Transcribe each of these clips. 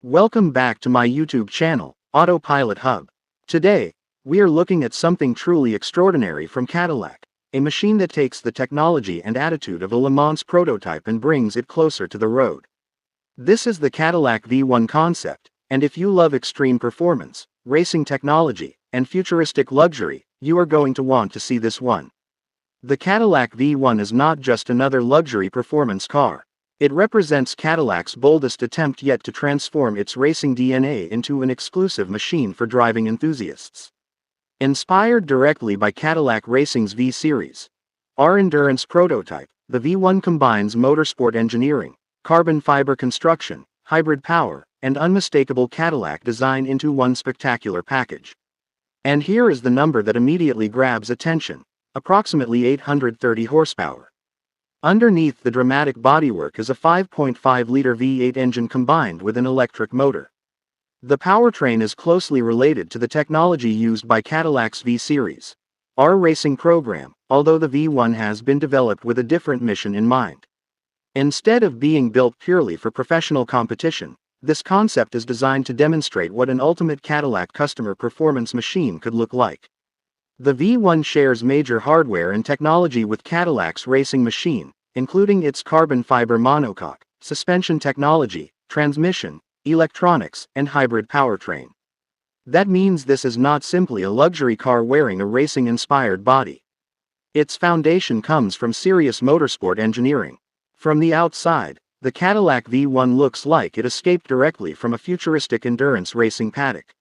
Welcome back to my YouTube channel, Autopilot Hub. Today, we are looking at something truly extraordinary from Cadillac, a machine that takes the technology and attitude of a Le Mans prototype and brings it closer to the road. This is the Cadillac V-One Concept, and if you love extreme performance, racing technology, and futuristic luxury, you are going to want to see this one. The Cadillac V-One is not just another luxury performance car. It represents Cadillac's boldest attempt yet to transform its racing DNA into an exclusive machine for driving enthusiasts. Inspired directly by Cadillac Racing's V-Series, our endurance prototype, the V-One combines motorsport engineering, carbon fiber construction, hybrid power, and unmistakable Cadillac design into one spectacular package. And here is the number that immediately grabs attention: approximately 830 horsepower. Underneath the dramatic bodywork is a 5.5-liter V8 engine combined with an electric motor. The powertrain is closely related to the technology used by Cadillac's V-Series, our racing program, although the V-One has been developed with a different mission in mind. Instead of being built purely for professional competition, this concept is designed to demonstrate what an ultimate Cadillac customer performance machine could look like. The V-One shares major hardware and technology with Cadillac's racing machine, including its carbon fiber monocoque, suspension technology, transmission, electronics, and hybrid powertrain. That means this is not simply a luxury car wearing a racing-inspired body. Its foundation comes from serious motorsport engineering. From the outside, the Cadillac V-One looks like it escaped directly from a futuristic endurance racing paddock.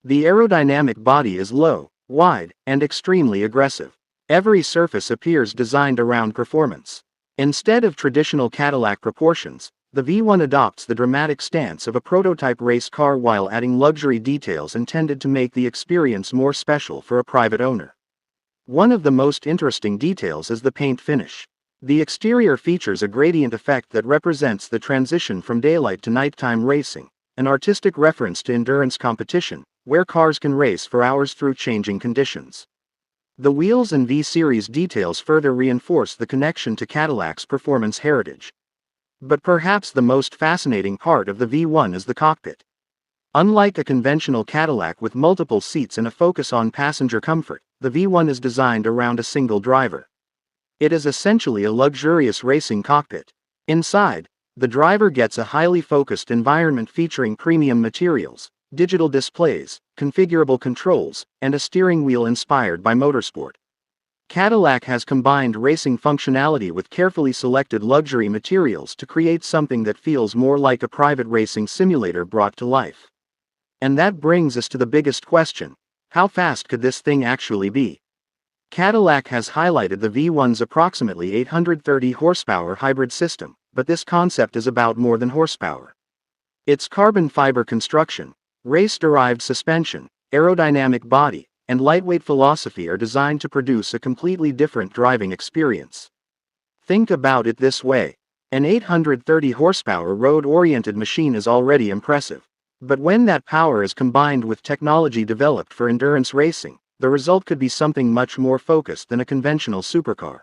The aerodynamic body is low, wide, and extremely aggressive. Every surface appears designed around performance. Instead of traditional Cadillac proportions, the V-One adopts the dramatic stance of a prototype race car while adding luxury details intended to make the experience more special for a private owner. One of the most interesting details is the paint finish. The exterior features a gradient effect that represents the transition from daylight to nighttime racing, an artistic reference to endurance competition, where cars can race for hours through changing conditions. The wheels and V-Series details further reinforce the connection to Cadillac's performance heritage. But perhaps the most fascinating part of the V-One is the cockpit. Unlike a conventional Cadillac with multiple seats and a focus on passenger comfort, the V-One is designed around a single driver. It is essentially a luxurious racing cockpit. Inside, the driver gets a highly focused environment featuring premium materials, digital displays, configurable controls, and a steering wheel inspired by motorsport. Cadillac has combined racing functionality with carefully selected luxury materials to create something that feels more like a private racing simulator brought to life. And that brings us to the biggest question: how fast could this thing actually be? Cadillac has highlighted the V-One's approximately 830 horsepower hybrid system, but this concept is about more than horsepower. Its carbon fiber construction, race-derived suspension, aerodynamic body, and lightweight philosophy are designed to produce a completely different driving experience. Think about it this way: an 830 horsepower road-oriented machine is already impressive. But when that power is combined with technology developed for endurance racing, the result could be something much more focused than a conventional supercar.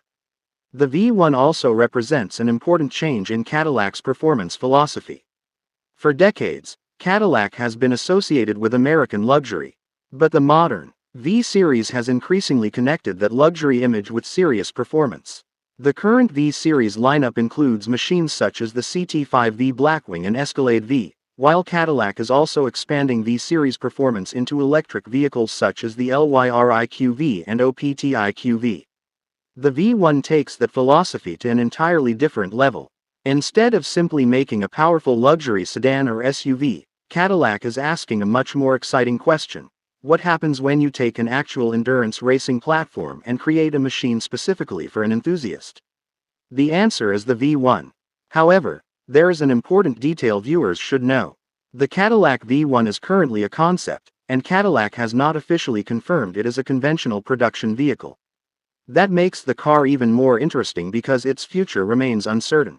The V-One also represents an important change in Cadillac's performance philosophy. For decades, Cadillac has been associated with American luxury. But the modern V-Series has increasingly connected that luxury image with serious performance. The current V-Series lineup includes machines such as the CT5V Blackwing and Escalade V, while Cadillac is also expanding V-Series performance into electric vehicles such as the LYRIQ-V and OPTIQ-V. The V-One takes that philosophy to an entirely different level. Instead of simply making a powerful luxury sedan or SUV, Cadillac is asking a much more exciting question: what happens when you take an actual endurance racing platform and create a machine specifically for an enthusiast? The answer is the V-One. However, there is an important detail viewers should know. The Cadillac V-One is currently a concept, and Cadillac has not officially confirmed it as a conventional production vehicle. That makes the car even more interesting because its future remains uncertain.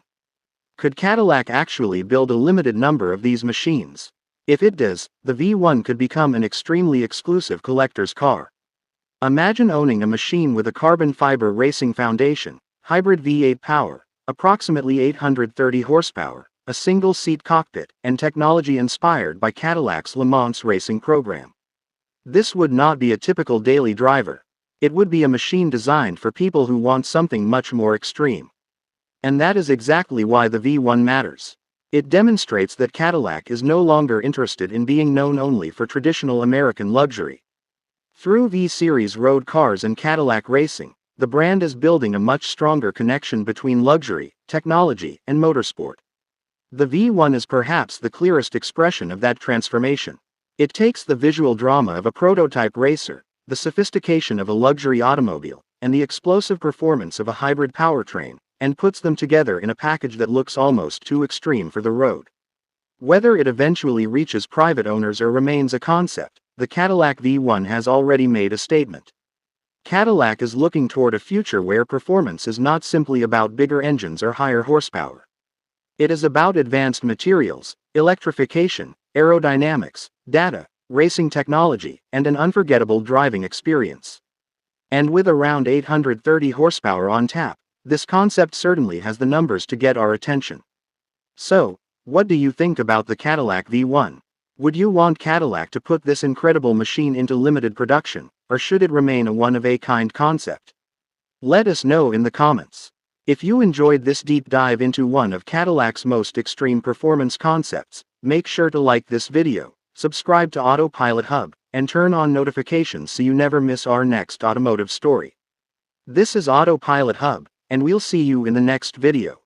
Could Cadillac actually build a limited number of these machines? If it does, the V-One could become an extremely exclusive collector's car. Imagine owning a machine with a carbon fiber racing foundation, hybrid V8 power, approximately 830 horsepower, a single-seat cockpit, and technology inspired by Cadillac's Le Mans racing program. This would not be a typical daily driver. It would be a machine designed for people who want something much more extreme. And that is exactly why the V1 matters. It demonstrates that Cadillac is no longer interested in being known only for traditional American luxury. Through V-Series road cars and Cadillac racing, the brand is building a much stronger connection between luxury, technology, and motorsport. The V1 is perhaps the clearest expression of that transformation. It takes the visual drama of a prototype racer, the sophistication of a luxury automobile, and the explosive performance of a hybrid powertrain, and puts them together in a package that looks almost too extreme for the road. Whether it eventually reaches private owners or remains a concept, the Cadillac V1 has already made a statement. Cadillac is looking toward a future where performance is not simply about bigger engines or higher horsepower. It is about advanced materials, electrification, aerodynamics, data, racing technology, and an unforgettable driving experience. And with around 830 horsepower on tap, this concept certainly has the numbers to get our attention. So, what do you think about the Cadillac V1? Would you want Cadillac to put this incredible machine into limited production, or should it remain a one-of-a-kind concept? Let us know in the comments. If you enjoyed this deep dive into one of Cadillac's most extreme performance concepts, make sure to like this video, subscribe to Autopilot Hub, and turn on notifications so you never miss our next automotive story. This is Autopilot Hub, and we'll see you in the next video.